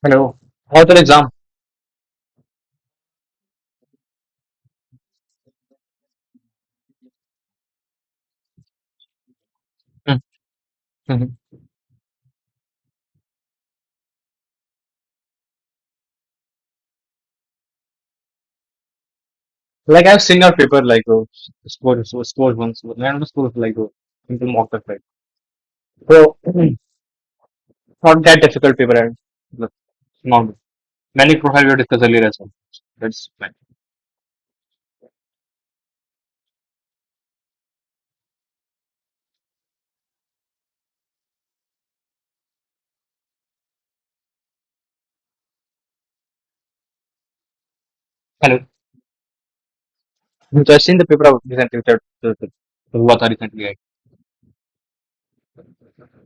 Hello. How's your exam? Mm, mhm. Like I've seen your paper like score once, but I don't score like into mock test, right? So not that difficult paper and but not many profile we discussed earlier as well. That's fine. Hello. So I've seen the paper of recently the Vata recently, right?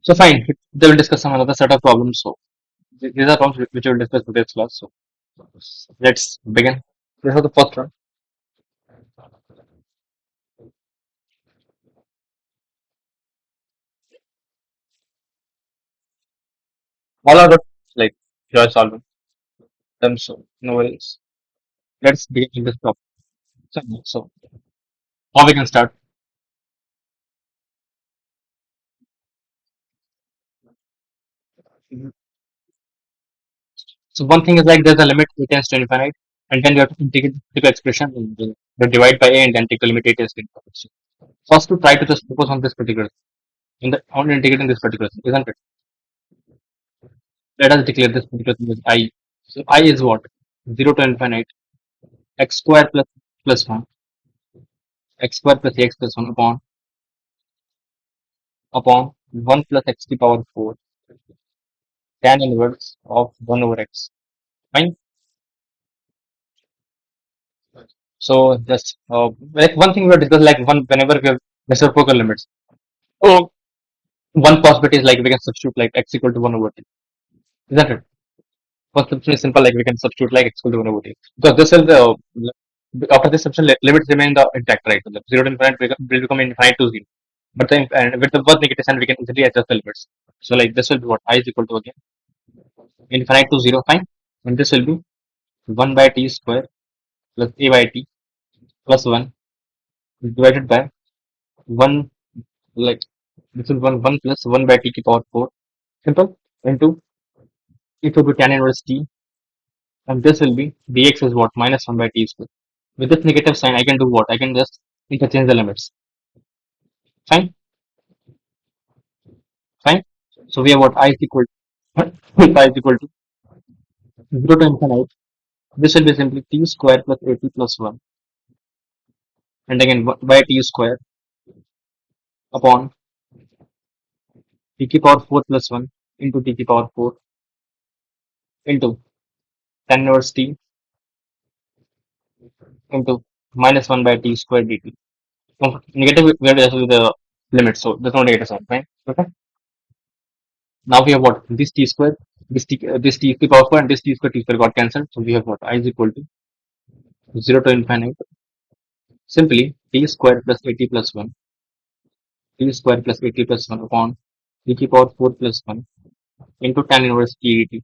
So fine. They will discuss some other set of problems. So these are problems which we will discuss in today's class. So let's begin. This is the first one. All are good, like joy solving them. So no worries. Let's begin with this topic. So how we can start? Mhm. So one thing is like there's a limit which tends to infinite, and then you have to integrate the expression and the divide by a and then take the limit a test infinite. So first to try to just focus on this particular in the on integrating this particular thing, isn't it? Let us declare this particular thing as I. So I is what? 0 to infinite x square plus 1 x square plus x plus 1 upon 1 plus x to the power 4 tan inverse of 1 over x. Fine. So just like one thing we have discussed like one whenever we have reciprocal limits. Oh, one possibility is like we can substitute like x equal to 1 over t. Isn't it? First substitution is simple, like we can substitute like x equal to 1 over t. Because this is the after this substitution limits remain the intact, right? So the 0 to infinite will become infinite to 0. But then and with the first negative sign we can easily adjust the limits. So like this will be what I is equal to again infinite to 0, fine. And this will be 1 by t square plus a by t plus 1 divided by 1 like this is 1 plus 1 by t to the power 4 simple into it will be tan inverse t. And this will be dx is what? Minus 1 by t square. With this negative sign, I can do what? I can just interchange the limits. Fine? Fine? So we have what? I is equal to, I is equal to 0 to infinite. This will be simply t square plus 80 plus 1. And again, by t square upon t to the power 4 plus 1 into t to the power 4 into tan inverse t into minus 1 by t square dt. Negative, we have to adjust with the limit. So there's no negative sign. Fine? Okay? Now we have what? This t square, this t to the power 4 and this t square got cancelled. So we have what? I is equal to 0 to infinite. Simply t square plus 80 plus 1, t square plus 80 plus 1 upon t to the power 4 plus 1 into tan inverse t dt.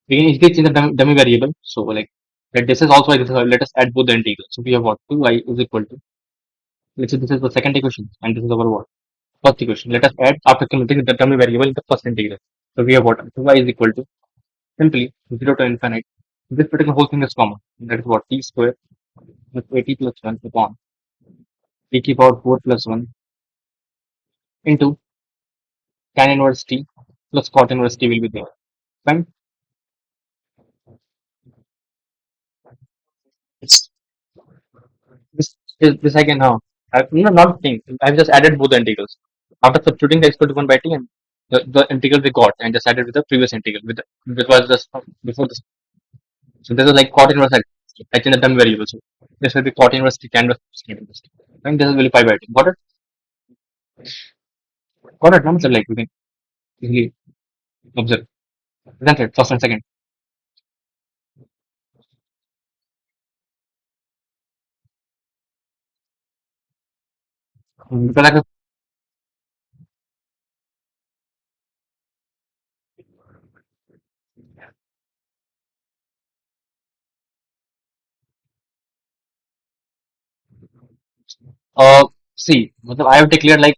We can easily change the dummy variable. So like this is also let us add both the integrals. So we have what? 2I is equal to, let's say this is the second equation and this is our what? First equation. Let us add after commuting the dummy variable in the first integral. So we have what? 2I is equal to simply 0 to infinite. This particular whole thing is common. That is what? T square plus 80 plus 1 upon t to the power 4 plus 1 into tan inverse t plus cot inverse t will be there. Fine. It's, this I can now. No, not thing. I've just added both the integrals. After substituting the x equal to 1 by t and the integral we got and just added with the previous integral with the, which was just before this. So this is like cot inverse I change the term variable. So this will be cot inverse t tan inverse t. And this is will be pi by t. Got it? Got it? No, so like we can easily observe. Isn't it? First and second. Because like See, मतलब I have declared like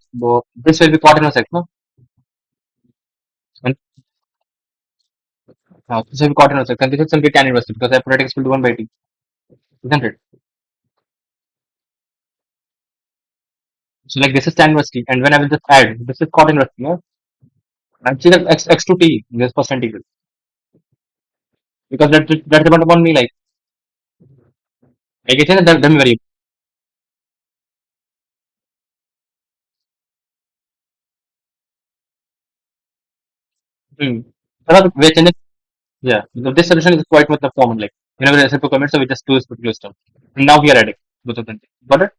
this will be coordinate sec, no? And this will be coordinate sec. And this is simply tan inverse because I put it equal to 1 by t, isn't it? So like this is tan inverse t, and when I will just add, this is cot inverse t, no? And see that x to t, this first integral. Because that depend upon me, like it's in the dummy variable. Hmm. So yeah, this solution is quite much the common. Like whenever there's a commit, so we just do this particular stuff. And now we are adding both of them. Got it?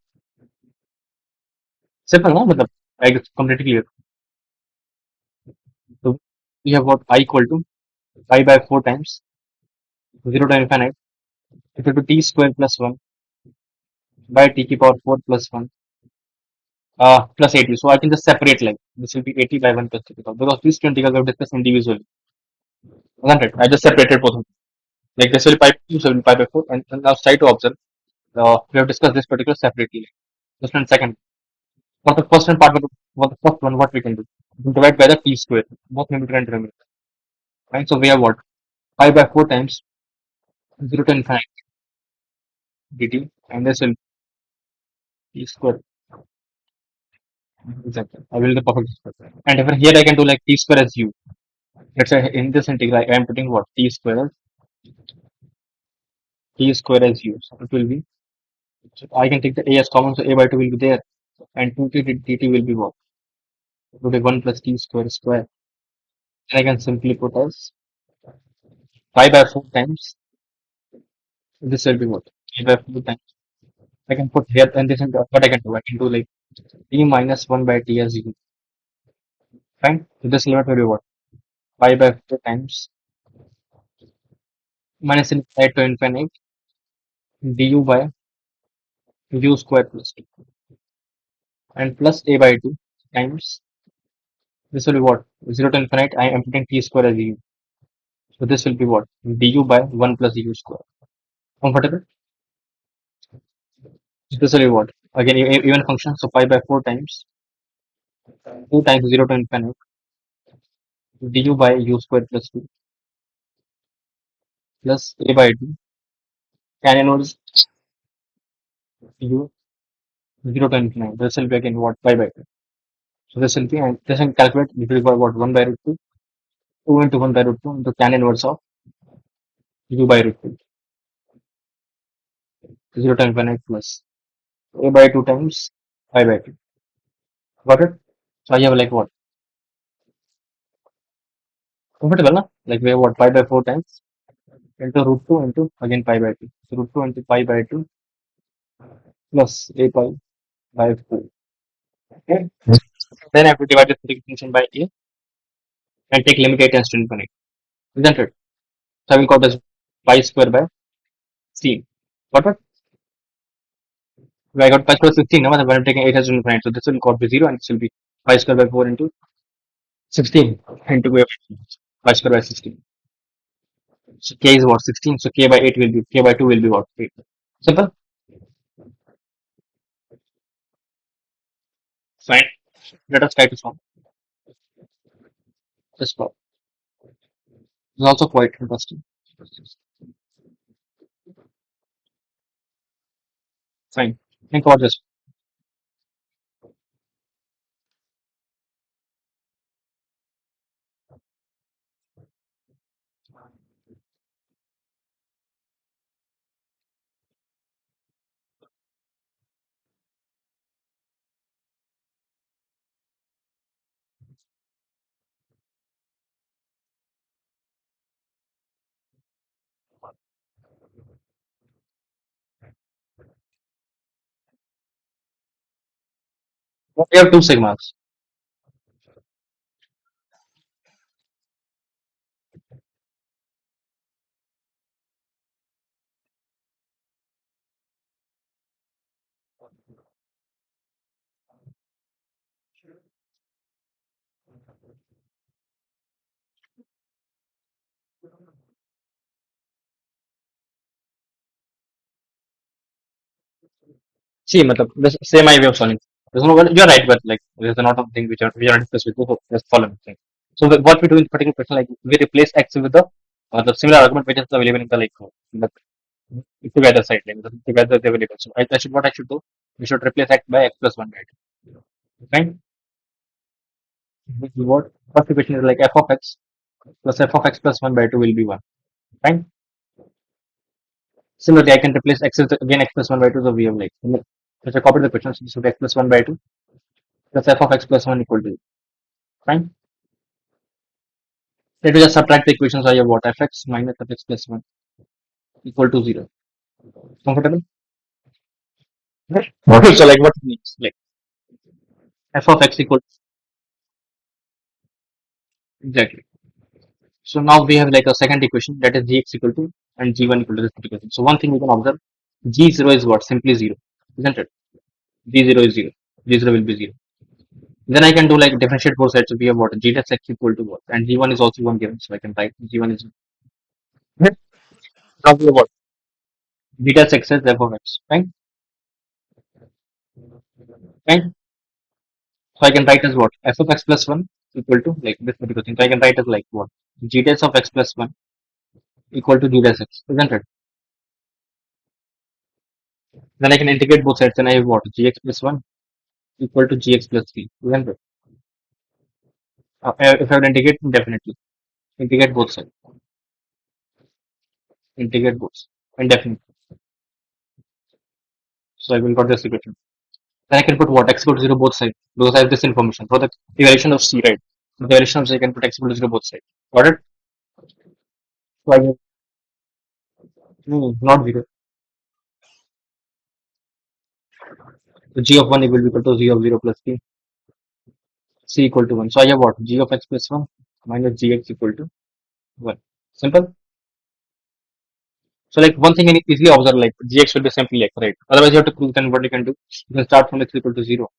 Simple, no? But I guess completely clear. So we have what I equal to pi by 4 times 0 to infinite equal to t square plus 1 by t to power 4 plus 1 plus 80. So I can just separate like this will be 80 by 1 plus 2 because these 20 we have discussed individually. Isn't it? I just separated both of them. Like this will be pi by 2, so will be pi by 4. And now try to observe. We have discussed this particular separately. Just one second. For the first one part, for the first one, what we can do? We can divide by the t square, both numerator and denominator. Right? So we have what? Pi by 4 times 0 to infinite dt, and this will be t square. Exactly. I will do the perfect square. And even here I can do like t square as u. Let's say in this integral, I am putting what? T square as u. So it will be, so I can take the a as common, so a by 2 will be there. And 2t dt will be what? It will be 1 plus t square square. And I can simply put as pi by 4 times, this will be what? Pi by 4 times. I can put here and this, and what I can do? I can do like t minus 1 by t as u. Fine. So this limit will be what? Pi by 4 times minus infinite to infinite du by u square plus 2 and plus a by 2 times this will be what? 0 to infinite. I am putting t square as u. So this will be what? Du by 1 plus u square. Comfortable? So this will be what? Again, even function. So pi by 4 times 2 times 0 to infinite du by u square plus 2 plus a by 2 tan inverse u 0 to infinite. This will be again what? Pi by 2. So this will be, and this can calculate, this will be what? 1 by root 2. 2 into 1 by root 2 into tan inverse of u by root 2. 0 to infinite plus a by 2 times pi by 2. Got it? So I have like what? Comfortable, na? Like we have what? Pi by 4 times into root 2 into again pi by 2. So root 2 into pi by 2 plus a pi by 4. Okay. Then I have to divide this particular function by a and take limit a tends to infinite. Isn't it? So I will call this pi square by c. Got it? So I got pi square 16 now, and when I'm taking a tends to infinite. So this will call be 0 and this will be pi square by 4 into 16 into pi square by 16. So k is what? 16. So k by 8 will be, k by 2 will be what? 8. Simple? Fine. Let us try to solve this problem. It's also quite interesting. Fine. Think about this. We have two sigmas. See, matlab, this same way of solving. There's no, well, you're right, but like there's a lot of things which are discussed with you. Just follow me. So what we do in particular question, like we replace x with the similar argument which is available in the together side, like together they available. So I should what I should do? We should replace x by x plus one, right? Right? This is what first equation is like f of x plus f of x plus one by two will be one. Right? Similarly, I can replace x with again x plus one by two. So we have like if I copy the question, so this would be x plus one by two plus f of x plus one equal to fine. Let me just subtract the equations. I have what fx minus fx plus one equal to zero. Comfortable? Right. So like what it means like f of x equal exactly. So now we have like a second equation that is gx equal to and g1 equal to this equation. So one thing we can observe g0 is what simply zero, isn't it? G0 is zero. G0 will be zero. Then I can do like differentiate both sides. So we have what g dash x equal to what and g1 is also one given. So I can write g1 is right. Now we have what g dash x is f of x, right? Right. So I can write as what f of x plus one equal to like this particular thing. So I can write as like what g dash of x plus one equal to g dash x, isn't it? Then I can integrate both sides. Then I have what gx plus one equal to gx plus three, isn't it? If I would integrate, definitely integrate both sides. Integrate both indefinitely. So I will got this equation. Then I can put what x equal to zero both sides because I have this information for the evaluation of c, right? For the evaluation of c, I can put x equal to zero both sides. Got it? So I get not zero. So g of one will be equal to g of zero plus c. C equal to one. So I have what g of x plus one minus gx equal to one. Simple. So like one thing you can easily observe like gx will be simply x, right? Otherwise you have to prove then what you can do. You can start from x equal to zero.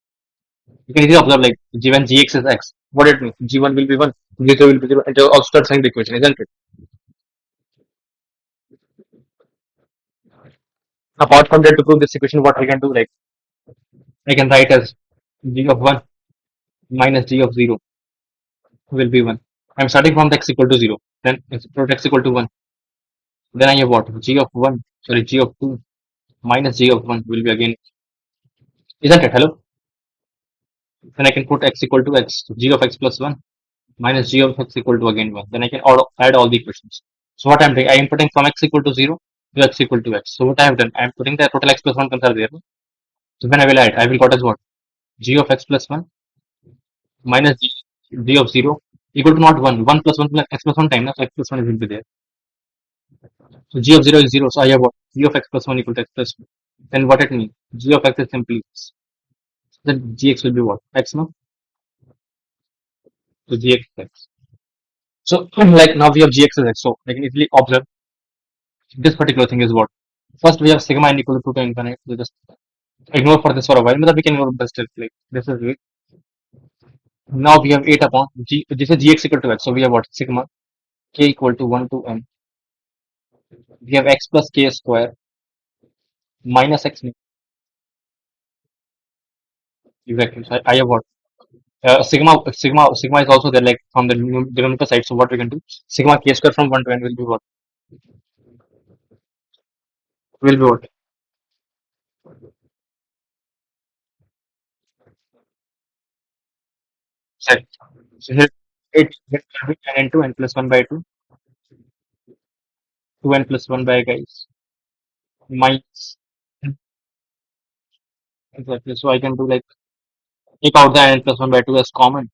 You can easily observe like g when gx is x. What it means? G1 will be one, g2 will be zero, and you also start saying the equation, isn't it? Apart from that, to prove this equation, what we can do, like I can write as g of one minus g of zero will be one. I'm starting from the x equal to zero. Then it's put x equal to one. Then I have what? G of one, sorry, g of two minus g of one will be again, isn't it? Hello? Then I can put x equal to x, g of x plus one minus g of x equal to again one. Then I can add all the equations. So what I'm doing, I am putting from x equal to zero to x equal to x. So what I have done, I am putting the total x plus one terms are there. So when I will add, I will got as what? G of x plus one minus g of zero equal to not one. One plus one plus x plus one time, so x plus one will be there. So g of zero is zero. So I have what? G of x plus one equal to x plus one. Then what it means? G of x is simply x. Then gx will be what? X no? So gx is x. So like now we have gx as x. So I can easily observe this particular thing is what? First we have sigma n equal to 2 to infinite. We just ignore for this for a while, but we can ignore this like this is it. Now we have 8 upon g. This is gx equal to x. So we have what? Sigma k equal to 1 to n. We have x plus k square minus x. Exactly. So I have what? Sigma is also there like from the denominator side. So what we can do? Sigma k square from 1 to n will be what? Will be what? Set. So here it will be n into n plus 1 by 2, 2n plus 1 by guys minus. Exactly. So I can do like take out the n plus 1 by 2 as common.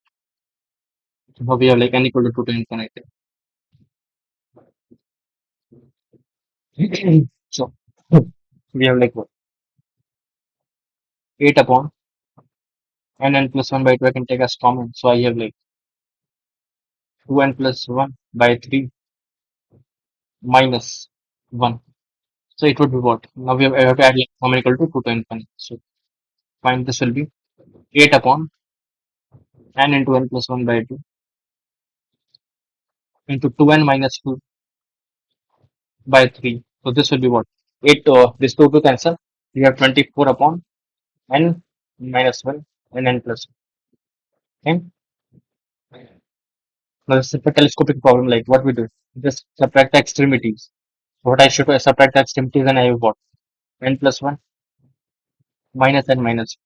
So now we have like n equal to 2 to infinity. So we have like what? 8 upon n plus 1 by 2 I can take as common. So I have like 2n plus 1 by 3 minus 1. So it would be what? Now we have to add like common equal to 2 to infinity. So find this will be 8 upon n into n plus 1 by 2 into 2n minus 2 by 3. So this will be what? 8 this 2 to cancel. We have 24 upon n minus 1 and n plus 1. Okay? Now, this is a telescopic problem, like what we do. Just subtract the extremities. What I should subtract the extremities and I have what? N plus 1 minus n minus.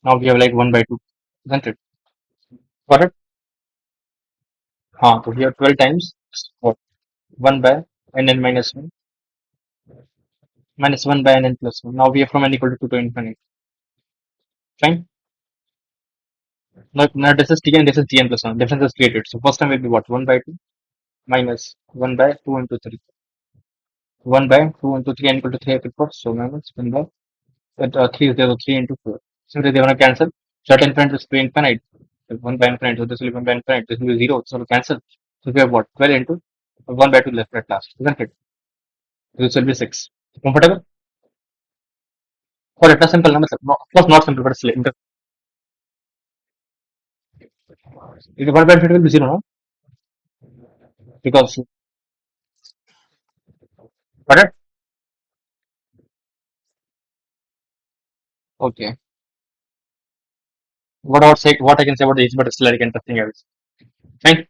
Now we have like 1 by 2. Isn't it? Got it? So we have 12 times what? 1 by n minus 1 minus 1 by n plus 1. Now we have from n equal to 2 to infinity. Fine? Now this is t and this is tn plus 1. Difference is created. So first time will be what? 1 by 2 minus 1 by 2 into 3. 1 by 2 into 3 n equal to 3 I put first. So minus 1 by 3 is there, so 3 into 4. Simply they want to cancel. Shut infinite is be infinite. So 1 by infinite, so this will be 1 by infinite. This will be 0. So we cancel. So we have what? 12 into 1 by 2 left at last. Isn't it? This will be 6. Comfortable? For it is simple number. No, of course not simple, but it's like, the 1 by infinite will be 0, no? Because, what? Okay. What I can say about this, but it's like interesting else. Fine.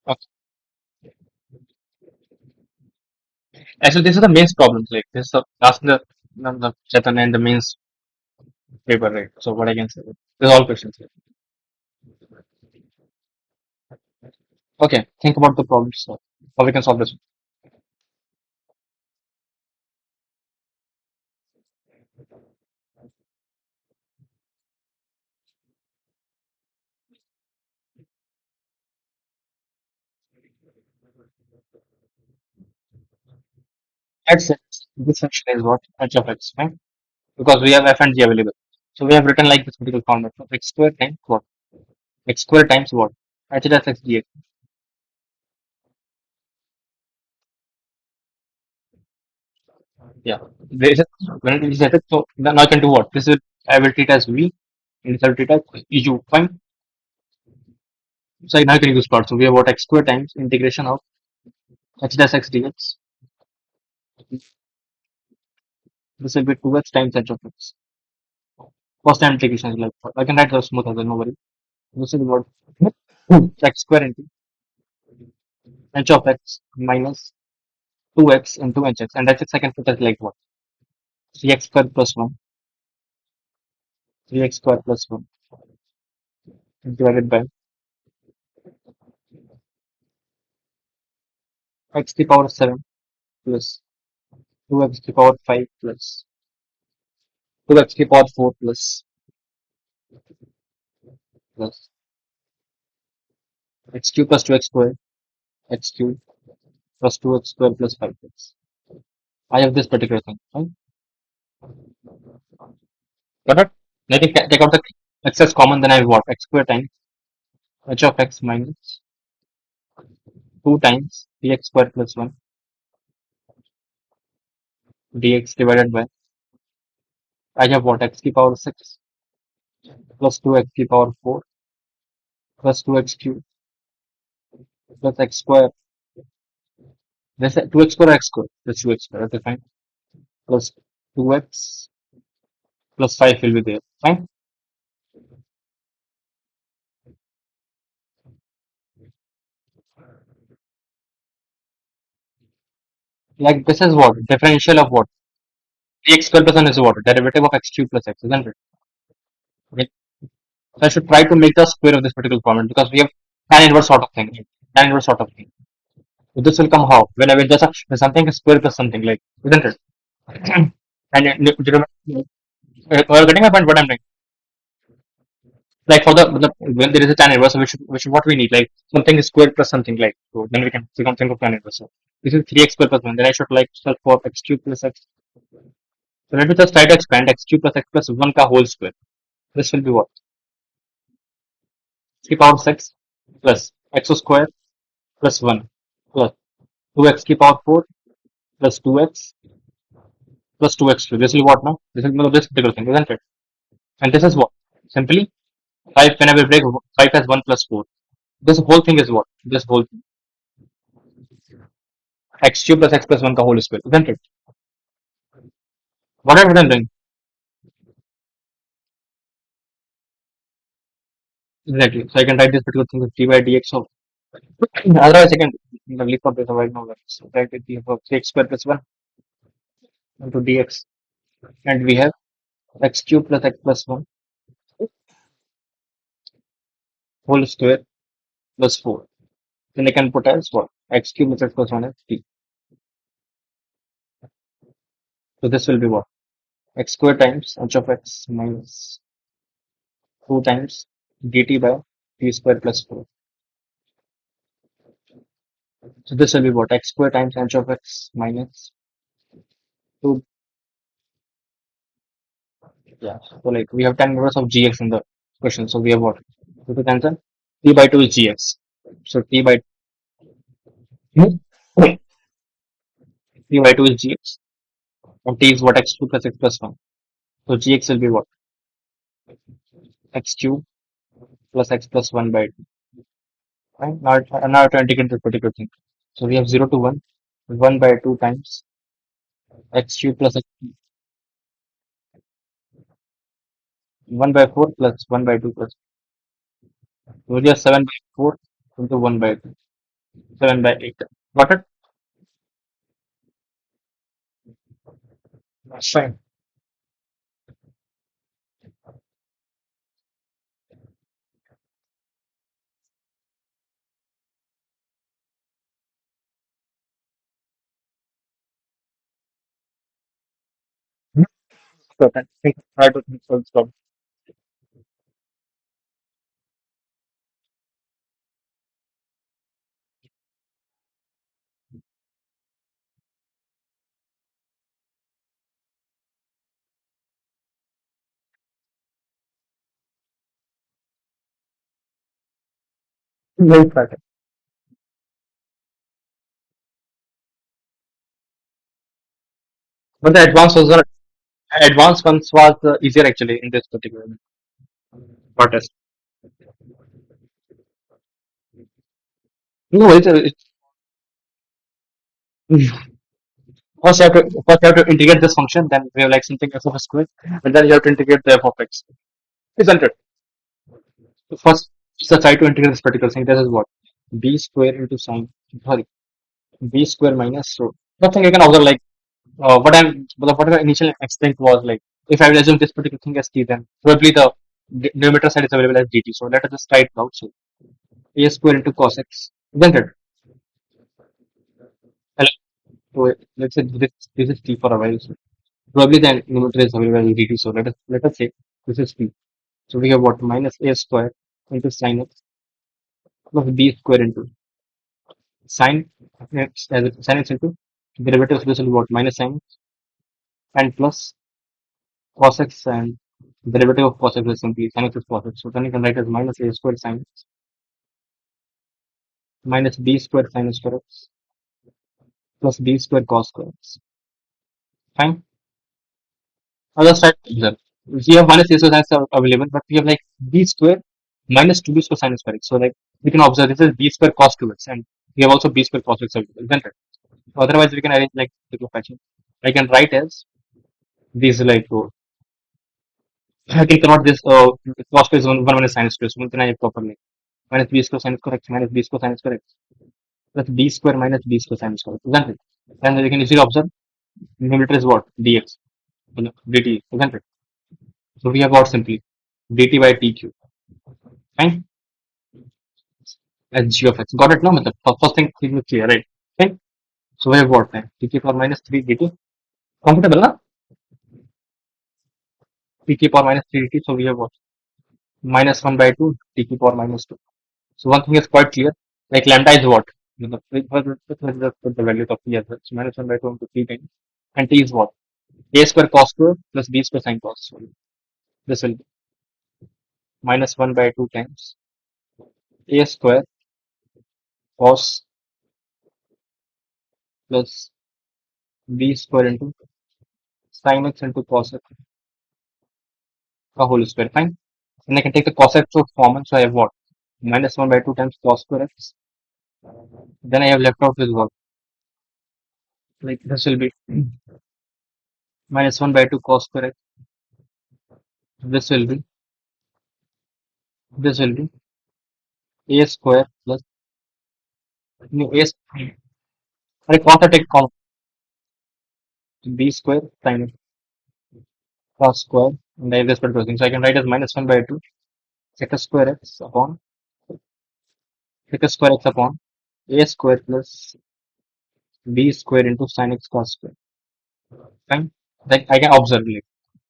Okay. Actually, this is the main problem. Like this is asking the Chetan and the mains paper, right? So what I can say. These are all questions. Okay. Think about the problems. So how we can solve this. Let's say this section is what h of x, right? Because we have f and g available. So we have written like this particular format of x square times what? X square times what? H dash x dx. Yeah. This is, when it is set it, so then I can do what? This will I will treat as v and this I will treat as u. Fine. So now I can use part. So we have what x square times integration of h dash x dx. This will be 2x times h of x. First time integration is like I can write the smooth as well, no worry. This is what x square into h of x minus 2x into hx, and hx I can put as like what? 3x square plus 1, 3x square plus 1 divided by x to the power 7 plus 2x to the power 5 plus 2x to the power 4 plus x cube plus 2x square, x cube plus 2x square plus 5x. I have this particular thing, right? Got it? Let me take out the x as common, then I have what? X square times h of x minus 2 times 3x square plus 1 dx divided by I have what? X to the power 6 plus 2x to the power 4 plus 2x cube plus x square. Let's say 2x square or x square. That's 2x square. Okay, fine. Plus 2x plus 5 will be there. Fine. Like this is what? Differential of what? 3x square plus 1 is what? Derivative of x cube plus x, isn't it? Okay. So I should try to make the square of this particular formula because we have tan inverse sort of thing. Tan inverse sort of thing. So this will come how? When I will just something square plus something, like, isn't it? And do you remember, you're getting my point what I'm doing? Like for the when there is a tan inverse, which what we need, like something is squared plus something, like, so then we can think of tan inverse. So this is 3x squared plus 1. Then I should like solve for x cube plus x. So let me just try to expand x cube plus x plus 1 ka whole square. This will be what? 3 power 6 plus x square plus 1 plus 2x ki power 4 plus 2x plus 2x cube. This is what now? This is this particular thing, isn't it? And this is what? Simply 5 when I will break 5 as 1 plus 4. This whole thing is what? This whole thing. X cube plus x plus 1 ka whole square, isn't it? what I'm doing. Exactly. So I can write this particular thing as d by dx of otherwise I can leave for this avoid no worries. So write it d of x square plus 1 into dx. And we have x cube plus x plus 1 whole square plus 4. Then I can put as what? X cube plus x plus 1 is t. So this will be what? X square times h of x minus 2 times dt by t square plus 4. So this will be what? X square times h of x minus 2. Yeah. So like we have 10 members of gx in the question. So we have what? So the answer t by 2 is gx. So t by 2 is gx. And t is what? X cube plus x plus 1. So gx will be what? X cube plus x plus 1 by 2. Right? Now I have to integrate this particular thing. So we have 0 to 1. 1 by 2 times x cube plus x, 1 by 4 plus 1 by 2 plus. So we have 7 by 4 into 1 by 2. 7 by 8. Got it? That's fine. So then try to solve this problem. Very flat. But the advanced ones was easier actually in this particular contest. No, first you have to integrate this function, then we have like something f of a square, and then you have to integrate the f of x. Isn't it? So first, so try to integrate this particular thing. This is what? B square into sine, sorry, b square minus, so nothing you can observe like what I initial extent was like, if I will assume this particular thing as t, then probably the numerator side is available as dt. So let us just try it out. So a square into cos x, isn't it? Hello? So let's say this is t for a while. So probably the numerator is available as dt. So let us say this is t. So we have what? Minus a square into sine x plus b square into sine x as sine x into derivative of this will be what? Minus sine x and plus cos x, and derivative of cos x is simply sin x is cos x. So then you can write as minus a square sin x minus b square sin square x plus b square cos square x. Fine. Other side observe. We have minus a square sin x available, but we have like b square minus 2b square sin square x. So like we can observe this is b square cos 2x, and we have also b square cos x available, isn't it? Otherwise we can arrange like the fashion. I can write as these like I can convert this cos square is 1 minus sin square. So then I have properly minus b square sin square x minus b square sin square x plus b square minus b square sin square. Isn't it? And we can easily observe numerator is what? Dx. Dt. Isn't it? So we have got simply dt by t cube. Fine. As g of x. Got it now? Method. First thing is clear, right? Fine. So we have what then? T power minus 3 dt. Comfortable, na? T power minus 3 dt. So we have what? Minus 1 by 2 t power minus 2. So one thing is quite clear. Like lambda is what? Put the value of t as well. So minus 1 by 2 into 3 times. And t is what? A square cos square plus b square sin cos. So this will be minus 1 by 2 times a square cos plus b square into sin x into cos x the whole square. Fine. And I can take the cos x of common. So I have what? Minus 1 by 2 times cos square x. Then I have left out with what? Like this will be minus 1 by 2 cos square x. This will be, this will be a square plus, no, a, I want to take b square sin cos square, and I have this particular thing. So I can write as minus 1 by 2 sec square x upon sec square x upon a square plus b square into sin x cos square. Fine. Like I can observe like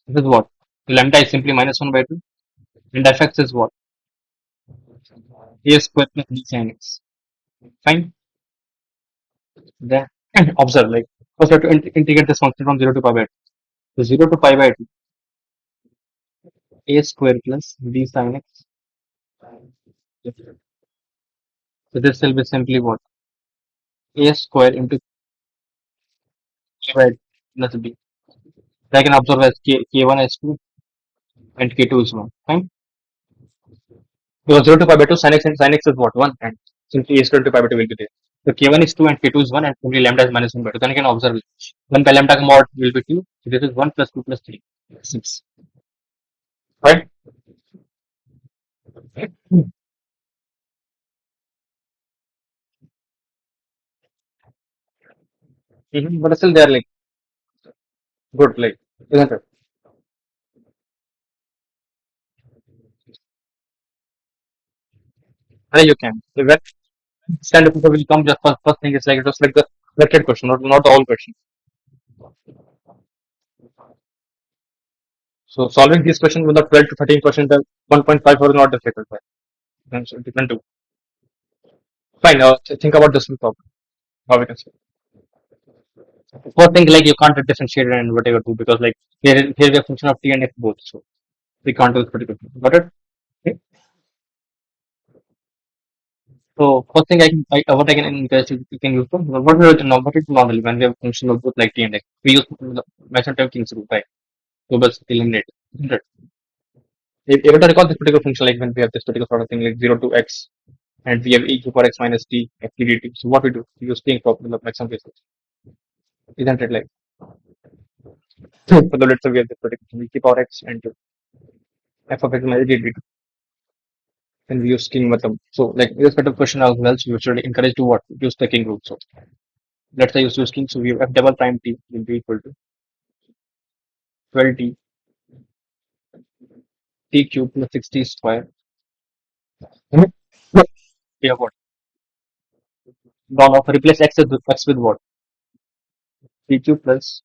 this is what lambda is simply minus 1 by 2, and fx is what a square plus b sin x. Fine. Then observe like first we have to integrate this function from 0 to pi by 2. So 0 to pi by 2 a square plus b sin x. So this will be simply what a square into pi by 2 plus b. So I can observe as k1 is 2 and k2 is 1. Fine. Because 0 to pi by 2 sin x and sin x is what 1, and simply a square to pi by 2 will be there. So k1 is 2 and k2 is 1, and simply lambda is minus 1 by 2. Then I can observe 1 by lambda mod will be 2. So this is 1 plus 2 plus 3. 6. Right? But still they are like good, like isn't it? And you can. So when standard paper will come, just first thing is like just like the bracket question, not the whole question. So solving these questions with the 12 to 13 questions, the 1.5 is not difficult. Right? So you can do. Fine. Think about this one problem. How we can say. First thing like you can't differentiate and whatever do because like here we have function of t and x both, so we can't do this particular thing. Got it? Okay. So first thing what I can encourage you can use what we know what is normally when we have function of both like t and x. We use the Mason type King's rule, right? So best eliminate. Isn't it? If you to recall this particular function like when we have this particular sort of thing like 0 to x and we have e to power x minus t x dt. So what we do? We use staying property of like some cases. Isn't it like for the let's say we have this particular thing, e to power x and f of x minus d dt. And we use king method. So like irrespective of question as well, so you should encourage to what use the king rule. So let's say use king. So we have f double prime t will be equal to 12 t t cube plus 60 square. Mhm. We have what? Gone off. Replace x with what? T cube plus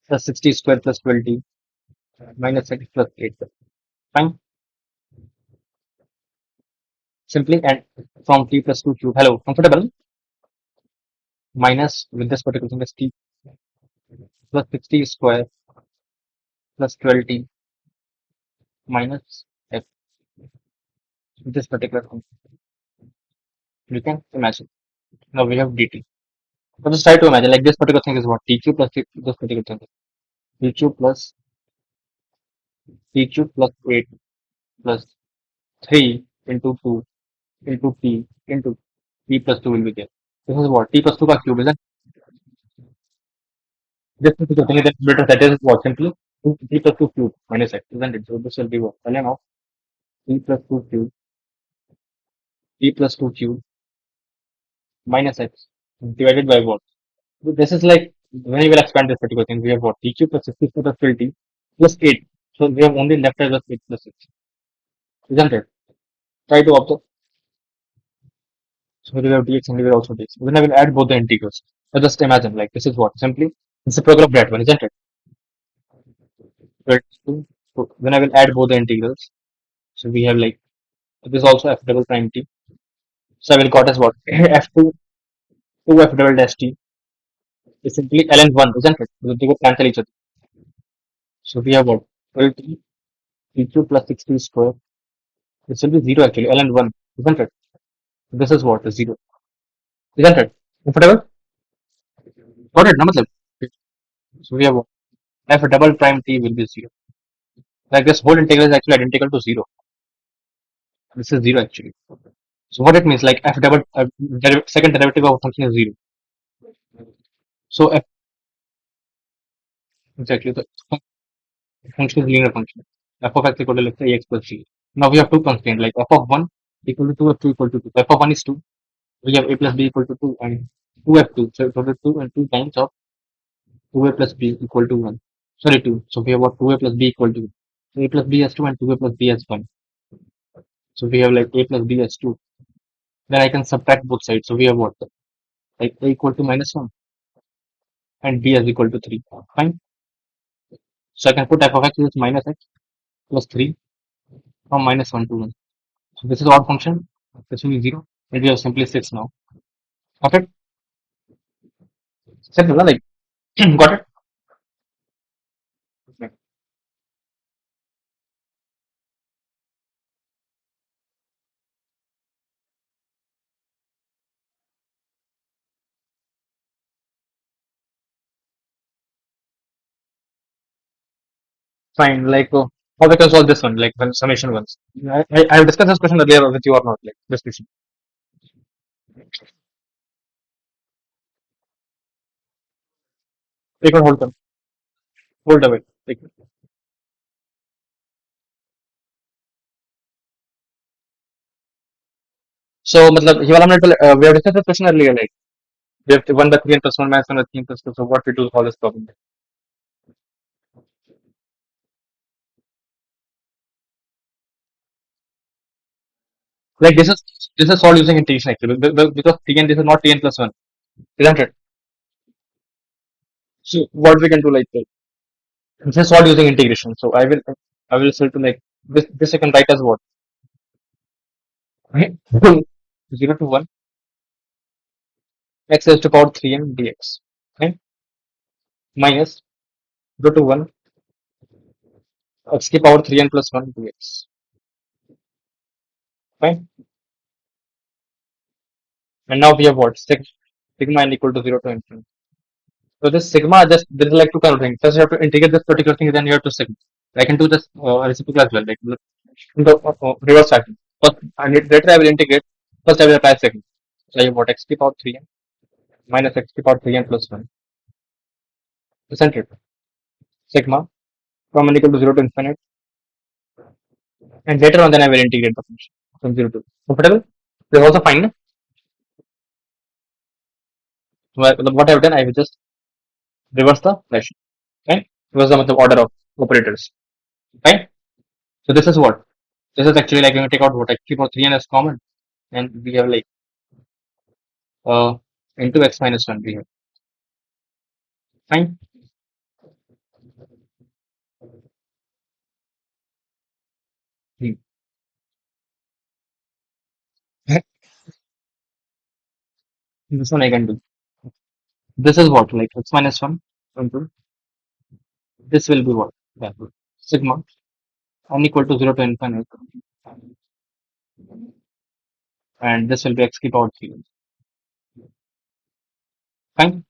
60 square plus 12 t minus x plus 8. Fine. Simply and from t plus 2 cube. Hello, comfortable? Minus with this particular thing is t plus 60 square plus 12 t minus f. This particular thing. You can imagine. Now we have dt. So just try to imagine like this particular thing is what tq plus this particular thing tq plus tq plus 8 plus 3 into 2 into p into p plus 2 will be there. This is what t plus 2 ka cube isn't this particular thing is that is what simply t plus 2 cube minus x isn't it? So this will be what ln of t plus 2 cube t plus 2 cube minus x divided by what? So this is like when we will expand this particular thing we have what tq plus 60 plus 20 plus 8. So we have only left as 8 plus 6 isn't it? Try to observe. So we will have dx and we will also dx. Then I will add both the integrals. So just imagine like this is what simply it's a program that one, isn't it? 22. So then I will add both the integrals. So we have like this also f double prime t. So I will got as what f2 2 f double dash t is simply ln one, isn't it? So they will cancel each other. So we have what 12 t t2 plus 60 square. This will be zero actually ln one, isn't it? This is what is zero, isn't it? Comfortable? Got it? Number. So we have what? F double prime t will be zero. Like this whole integral is actually identical to zero. This is zero actually. So what it means like f double second derivative of a function is zero. So f Exactly. The function is linear function. F of x equal to, let's say, ax plus c. Now we have two constraints like f of 1 equal to 2, f2 equal to 2. F of 1 is 2. We have a plus b equal to 2 and 2f2. So total 2 and 2 times of 2a plus b equal to 1. Sorry, 2. So we have what 2a plus b equal to a plus b has 2 and 2a plus b has 1. So we have like a plus b has 2. Then I can subtract both sides. So we have what? Like a equal to minus 1 and b is equal to 3. Fine. So I can put f of x is minus x plus 3 from minus 1 to 1. So this is odd function. This will be 0. And we have simply 6 now. Got it? Simple, like, got it? Okay. Fine. Like, how we can solve this one, like when summation ones. I have discussed this question earlier with you or not, like this question. You can hold them, hold away. Like, so, मतलब ये वाला हमने we have discussed this question earlier, like we have 1 by 3 and plus 1 minus 1 by 3 and plus 2. So what we do to solve this problem? Like this is solved using integration actually because Tn this is not Tn plus 1, isn't it? So what we can do like this is solved using integration. So I will say to like this I can write as what? Right? 0 to 1 x raised to power 3n dx. Right? Minus 0 to 1 x to power 3n plus 1 dx. Fine. And now we have what? Sigma n equal to 0 to infinity. So this sigma, just there is like two kind of things. First, you have to integrate this particular thing, then you have to sigma. I can do this reciprocal as well, like in the reverse fashion. First, and later I will integrate. First, I will apply sigma. So I have what x to the power 3n minus x to the power 3n plus 1. Isn't it? Sigma from n equal to 0 to infinite. And later on, then I will integrate the function from 0 to. Comfortable? This is also fine. No? So what I have done, I will just reverse the relation. Right? Reverse the order of operators. Right? So this is what? This is actually like going to take out what x to the power 3n as common. And we have like uh into x minus 1 we have. Fine. Hmm. This one I can do. This is what like x minus 1 into this will be what? Yeah. Sigma n equal to 0 to infinite and this will be x to the power 3. Fine.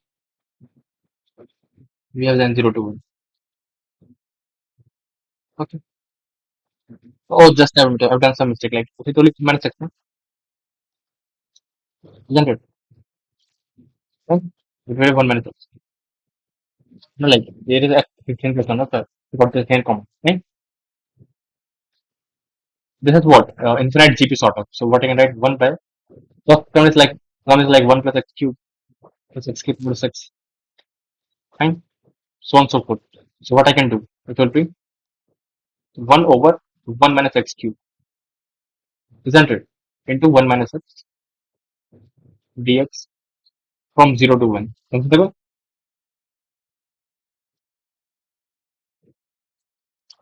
We have then 0 to 1. Okay. Oh, just I've done some mistake. Like it only minus x, no? Isn't it? Right? It will be 1 minus x. No, like there is x 15 plus 1. Okay. We got the same common. Right? This is what? Infinite GP sort of. So what I can write 1 by first term is like 1 plus x cube plus x cube plus x. Fine. So on and so forth. So what I can do? It will be 1 over 1 minus x cube, isn't it? Into 1 minus x dx from 0 to 1. Comfortable?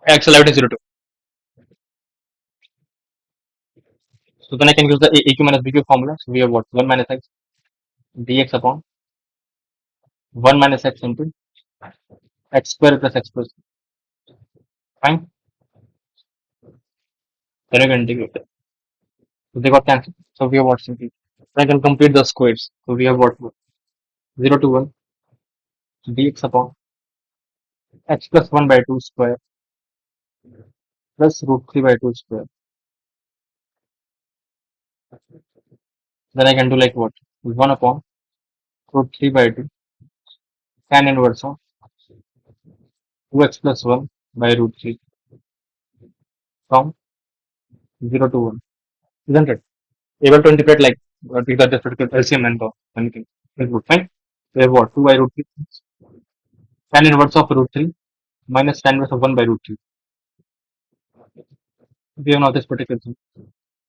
Actually, I would 0 to. So then I can use the AQ minus BQ formula. So we have what? 1 minus x dx upon 1 minus x into x square plus x plus. Fine. Then I can integrate it. So they got cancelled. So we have what simply. I can complete the squares. So we have what? 0 to 1 dx upon x plus 1 by 2 square plus root 3 by 2 square. Then I can do like what? 1 upon root 3 by 2 tan inverse of 2x plus 1 by root 3 from 0 to 1. Isn't it? Able to interpret like these are just particular LCM and anything. It's good. Fine. We have what? 2 by root 3. Tan inverse of root 3 minus tan inverse of 1 by root 3. We have now this particular thing.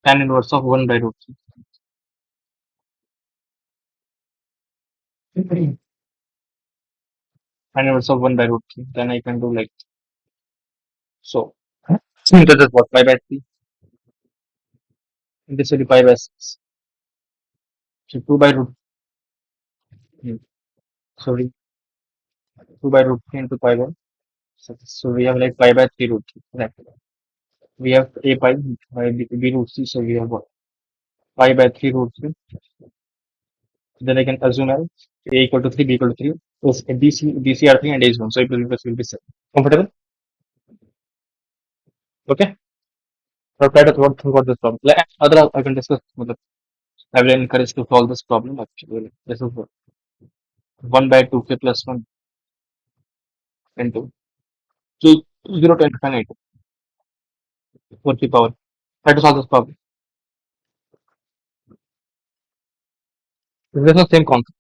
Tan inverse of 1 by root 3. Tan inverse of 1 by root 3. Then I can do like so. So this is what? Pi by 3. And this will be pi by 6. So 2 by root. hmm, Sorry. 2 by root 3 into pi by 6. So we have like pi by 3 root 3. Right. We have a pi by b root 3. So we have what? Pi by 3 root 3. Then I can assume as a equal to 3, b equal to 3. So DC are 3 and a is 1. So it will be 7. Comfortable? Okay. So try to think about this problem. Like, other I can discuss. I will encourage to solve this problem. Actually, this is what 1 by 2k plus 1 into 2 0 to infinite 4k power. Try to solve this problem. This is the same concept.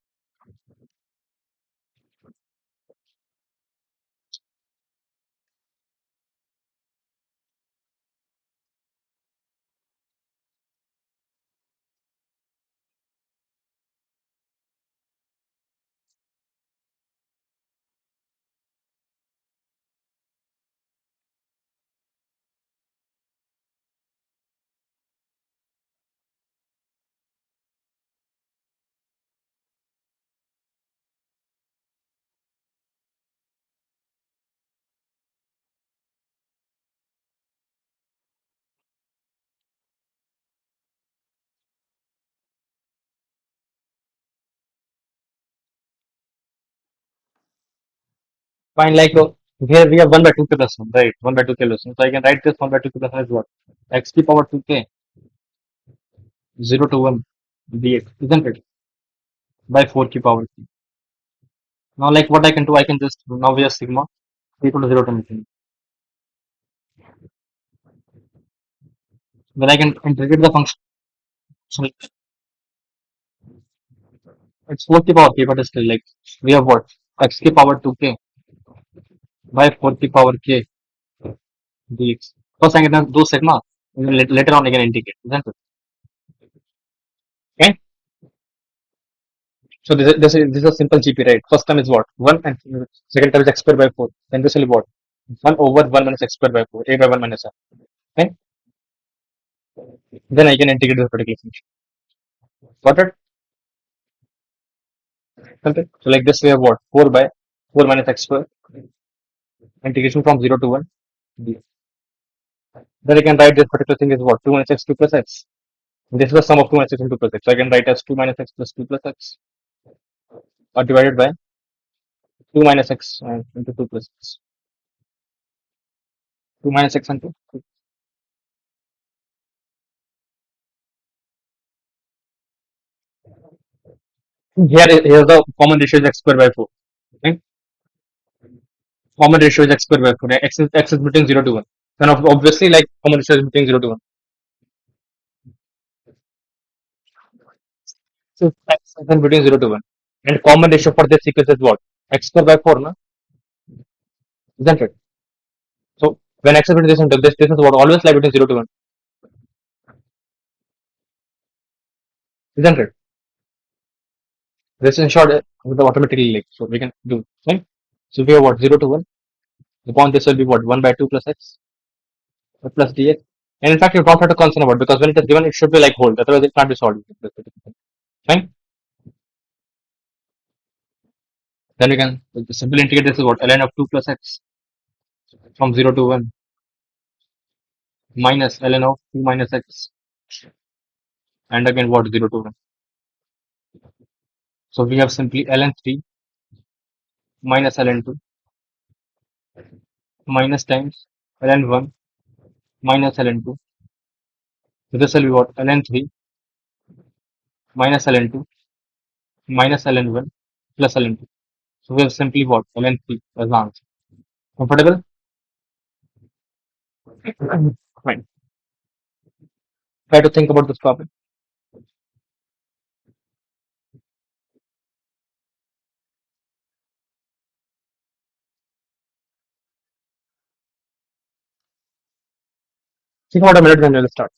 Fine, like here we have 1 by 2k plus 1, right? 1 by 2k plus 1. So I can write this 1 by 2k plus 1 as what? X power 2k 0 to 1 dx, isn't it? By 4k power 3. Now, like what I can do, I can just now we have sigma equal to 0 to infinity. Then I can integrate the function. So it's 4k power k, but still like we have what? Xk power 2k by 4k power k dx. First I can do sigma, and then later on I can integrate, isn't it? Okay. So this is a simple GP, right? First term is what? 1 and second term is x squared by 4. Then this will be what? 1 over 1 minus x squared by 4. A by 1 minus r. Okay. Then I can integrate this particular function. Got it? Okay. So like this we have what? 4 by 4 minus x squared. Integration from 0 to 1. Then I can write this particular thing is what? 2 minus x 2 plus x. This is the sum of 2 minus x and 2 plus x. So I can write as 2 minus x plus 2 plus x divided by 2 minus x into 2 plus x. 2 minus x and 2. Here's the common ratio is x squared by 4. Okay? Common ratio is x squared by 4. Right? X is between 0 to 1. Then obviously like common ratio is between 0 to 1. So x is between 0 to 1. And common ratio for this sequence is what? X squared by 4, no? Isn't it? So when x is between this is what always lie between 0 to 1. Isn't it? This in short automatically like so we can do right. So we have what 0 to 1. Upon this will be what 1 by 2 plus x plus dx. And in fact you don't have to concern about because when it is given it should be like whole. Otherwise it can't be solved. Fine. Then we can simply integrate this is what ln of 2 plus x from 0 to 1 minus ln of 2 minus x and again what 0 to 1. So we have simply ln 3 minus ln 2 minus times ln 1 minus ln 2. So this will be what ln 3 minus ln 2 minus ln 1 plus ln 2. So we have simply what ln 3 as the answer. Comfortable? Fine. Try to think about this problem. Think about a minute, then we'll start.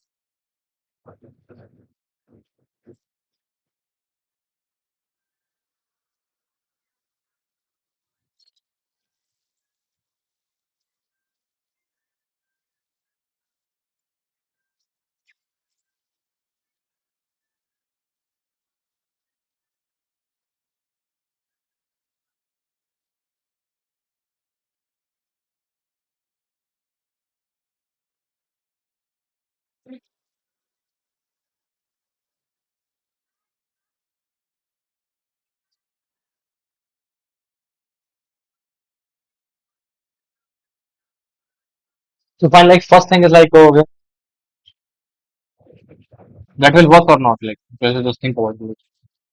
So find like first thing is like, oh, okay, that will work or not. Like, just think about it.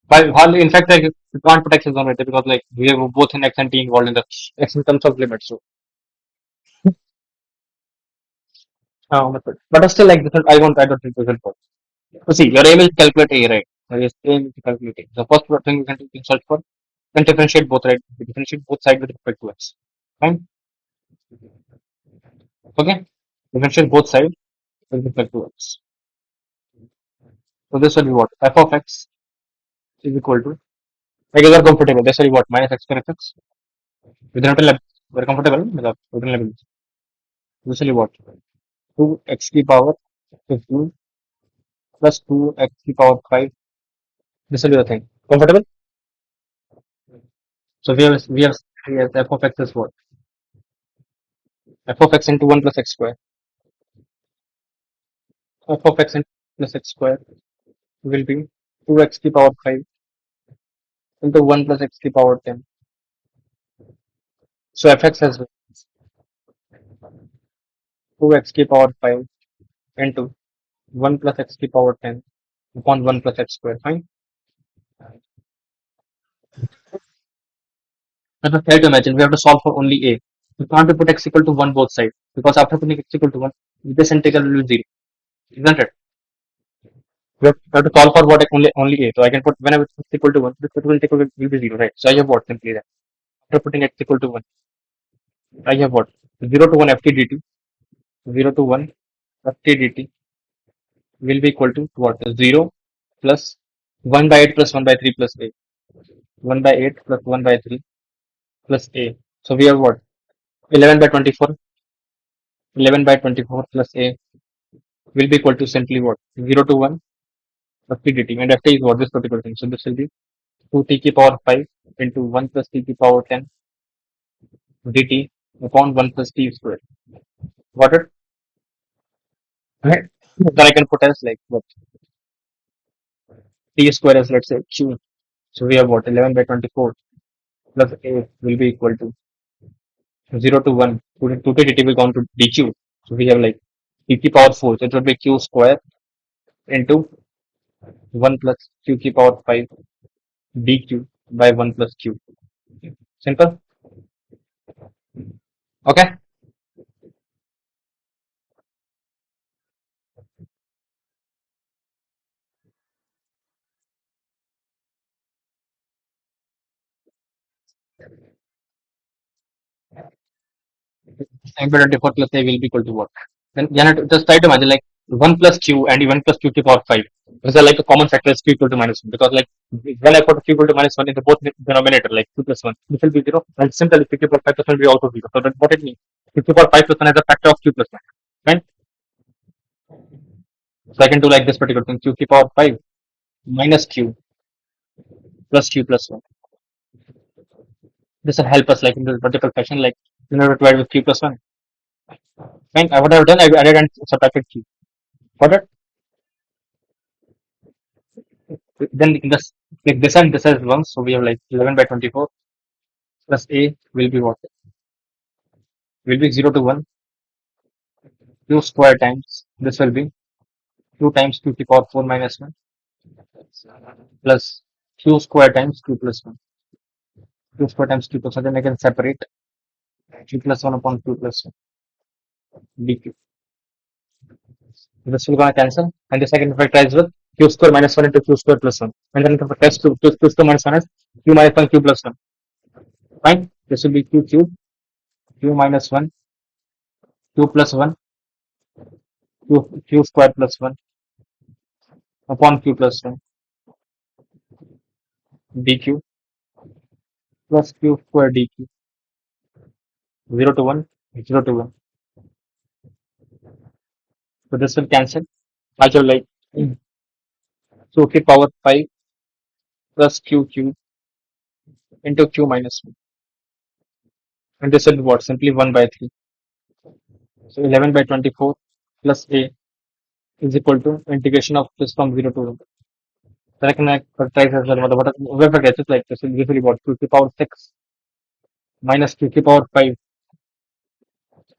While in fact, like, you can't put x's on it because like we have both in x and t involved in the x in terms of limits. So, but still, like, this, I don't think this will work. So see, your aim is calculate a, right? So your aim is to calculate a. The first thing you can search for, then differentiate both, right? Differentiate both sides with respect to x. Fine. Okay. Differentiate both sides with respect to x. So this will be what? F of x is equal to, like, you are comfortable. This will be what? Minus x square fx. Within a level, we are comfortable within a level. This will be what? 2 x to the power 15 plus 2 x to the power 5. This will be the thing. Comfortable? So we have f of x is what? F of x into 1 plus x square. F of x into plus x square will be 2 x to the power 5 into 1 plus x to the power 10. So fx has 2 x to the power 5 into 1 plus x to the power 10 upon 1 plus x square. Fine. But try to imagine we have to solve for only a. We can't put x equal to 1 both sides because after putting x equal to 1, this integral will be 0. Isn't it? We have to solve for what only a. So I can put whenever x equal to 1, this will take will be 0, right? So I have what simply that. After putting x equal to 1, I have what? 0 to 1 ft dt. 0 to 1 ft dt will be equal to what? 0 plus 1 by 8 plus 1 by 3 plus a. 1 by 8 plus 1 by 3 plus a. So we have what? 11 by 24. 11 by 24 plus a will be equal to simply what? 0 to 1 ft dt. And ft is what? This particular thing. So this will be 2 t to power 5 into 1 plus t to power 10 dt upon 1 plus t square. Got it? Right. Then I can put as like what? T square as, let's say, q. So we have what? 11 by 24 plus a will be equal to 0 to 1. 2 to dt will go on to dq. So we have like t to power 4. So it would be q square into 1 plus q to power 5 dq by 1 plus q. Simple. Okay. M by 24 plus a will be equal to what? Then you have to just try to imagine like 1 plus q and 1 plus q to power 5. These are like a common factor is q equal to minus 1 because like when I put q equal to minus 1 in the both denominator, like 2 plus 1, this will be 0. And simply q to power 5 plus 1 will be also 0. So that what it means? Q to power 5 plus 1 is a factor of q plus 1. Right? So I can do like this particular thing, q to power 5 minus q plus q plus 1. This will help us like in the particular fashion, like in order to divide with q plus 1. Fine. What I have done, I added and subtracted q. Got it? Then in this, like this and this is 1, so we have like 11 by 24 plus a will be what? Will be 0 to 1 q square times this will be 2 times q to the power 4 minus 1 plus q square times q plus 1. Q square times q plus 1, then I can separate q plus 1 upon q plus 1 dq. This will gonna cancel, and this I can factorize with q square minus 1 into q square plus 1. And then factorize q square minus 1 as q minus 1 q plus 1. Fine. This will be q cube, q minus 1, q plus 1, q square plus 1 upon q plus 1 dq plus q square dq. 0 to 1, 0 to 1. So this will cancel. Also like, so k power 5 plus q cube into q minus 1. And this will be what? Simply 1 by 3. So 11 by 24 plus a is equal to integration of this from 0 to 1. So I can factorize as well. Whatever gets it like this will usually what? Q to power 6 minus q to power 5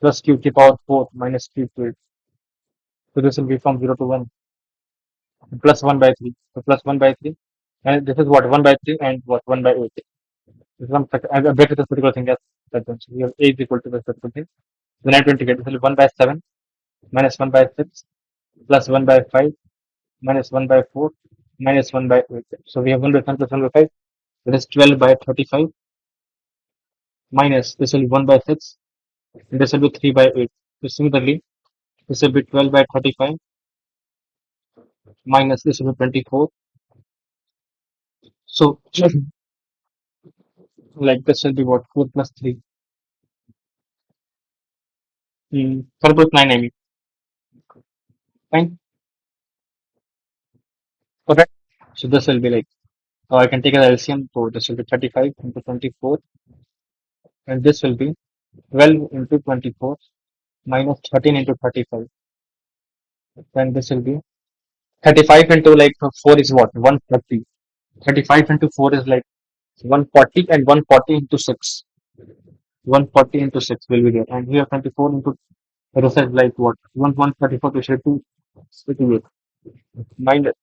plus q to power 4 minus q to 8. So this will be from 0 to 1 plus 1 by 3. So plus 1 by 3. And this is what? 1 by 3 and what? 1 by 8. This one, I bet this particular thing as that one. So we have a is equal to this particular thing. Then I have to integrate. This will be 1 by 7 minus 1 by 6 plus 1 by 5 minus 1 by 4 minus 1 by 8. So we have 1 by 7 plus 1 by 5. That is 12 by 35 minus this will be 1 by 6 and this will be 3 by 8. So similarly, this will be 12 by 35 minus this will be 24. So like this will be what? 4 plus 3. 4 plus 9 I mean. Fine. Correct. So this will be like, I can take an LCM. So this will be 35 into 24 and this will be 12 into 24 minus 13 into 35. Then this will be 35 into like 4 is what? 130. 35 into 4 is like 140 and 140 into 6. 140 into 6 will be there. And here 24 into this is like what? 134 to 2 minus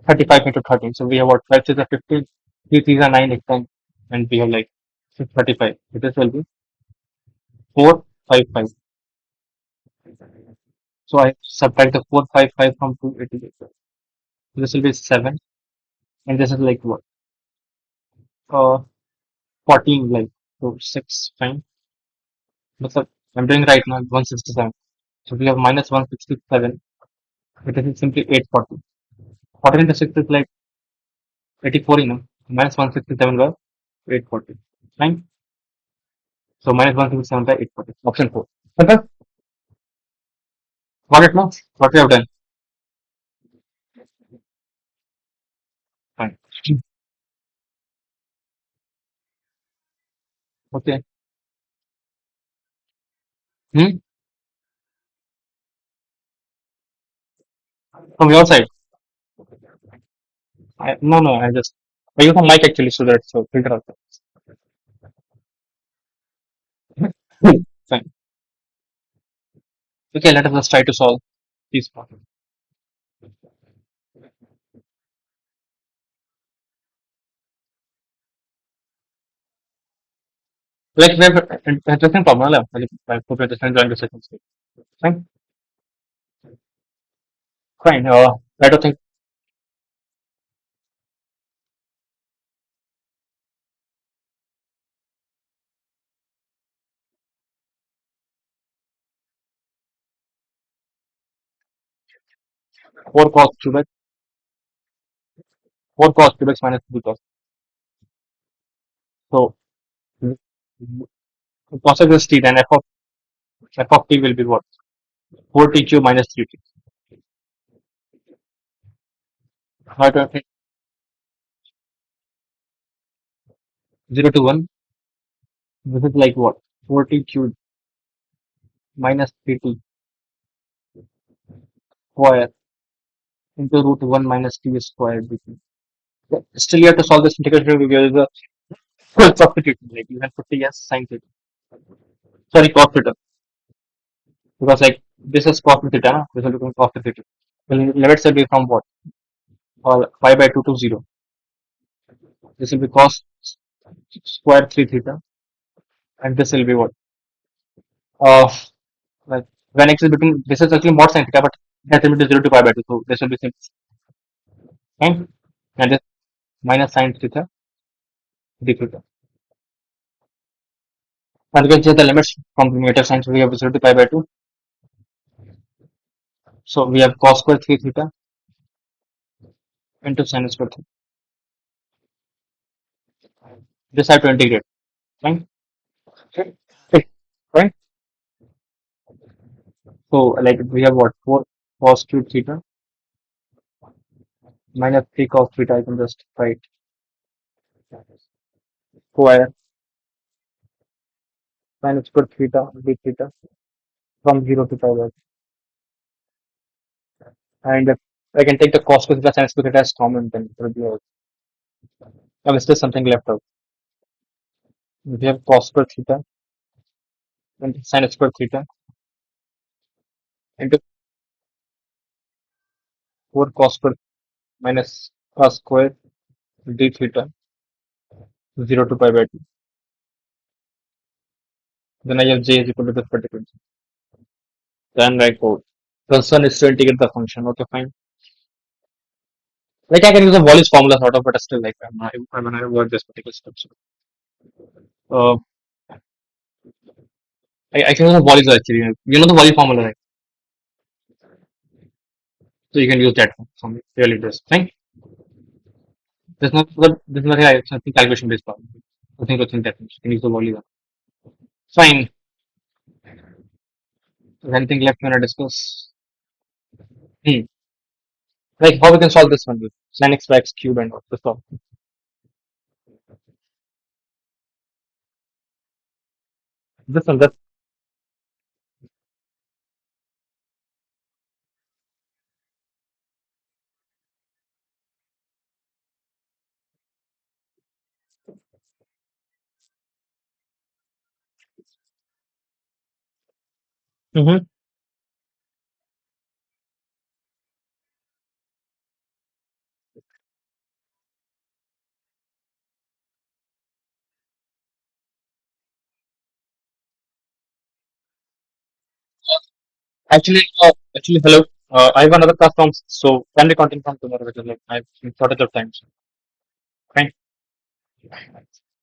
35 into 13. So we have what? 5 is a 15, 3 threes are 9, 10, and we have like 635. So this will be 455. So I subtract the 455 from 288. This will be 7. And this is like what? Uh, 14, like, so 6 fine. But sir, I'm doing right now 167. So we have minus 167. It is simply 840. 14 into 6 is like 84, minus 167 by 840. Fine. So minus 167 by 840. Option 4. Okay. Got it now? What we have done? Fine. Okay. Hmm? From your side? No, I just. I use a mic actually so that so filter out. Fine. Okay, let us just try to solve these problems. Like we have an interesting problem. Like I hope you understand join the second stage. Fine. Fine. I don't think 4 cos cubic 4 cos cubic minus 3 cos. So mm, cos of this t then f of t will be what? 4t cube minus 3t. Now to think 0 to 1. This is like what? 4t cube minus 3t square into root 1 minus t squared. Still, you have to solve this integration because the substitution. Like you can put t as sin theta. Sorry, cos theta. Because like this is cos theta, na? This will become cos theta. Well, limits will be from what? Or pi by 2 to 0. This will be cos square 3 theta and this will be what? Uh, like when x is between, this is actually mod sin theta, but that's limit is 0 to pi by 2, so this will be simple, right? And this minus sin theta d theta. And we can change the limits from negative sin, so we have 0 to pi by 2. So we have cos square 3 theta into sin square theta. This I have to integrate, right? Okay. Right? So like we have what? 4 cos cube theta minus 3 cos theta. I can just write square minus square theta d theta from 0 to pi by 2. And I can take the cos square theta sin square theta as common, then it will be out. Now is there something left out? We have cos square theta and sin square theta into 4 cos square minus cos square d theta 0 to pi by 2. Then I have j is equal to this particular. Then write code. Concern is to integrate the function. Okay, fine. Like I can use a Wallis formula sort of, but still like I'm gonna avoid this particular step. So, uh, I can use a Wallis actually. You know the Wallis formula, right? So you can use that from really this thing. There's not a something calculation based problem. Nothing to think that much. You can use the Wallis. Fine. Is anything left you wanna discuss? Hmm. Like how we can solve this one with sin x by x cube and all this stuff. This one, that. Mm-hmm. Actually, hello. I have another class from, so can we continue from tomorrow because like I've shortage of time. So, fine.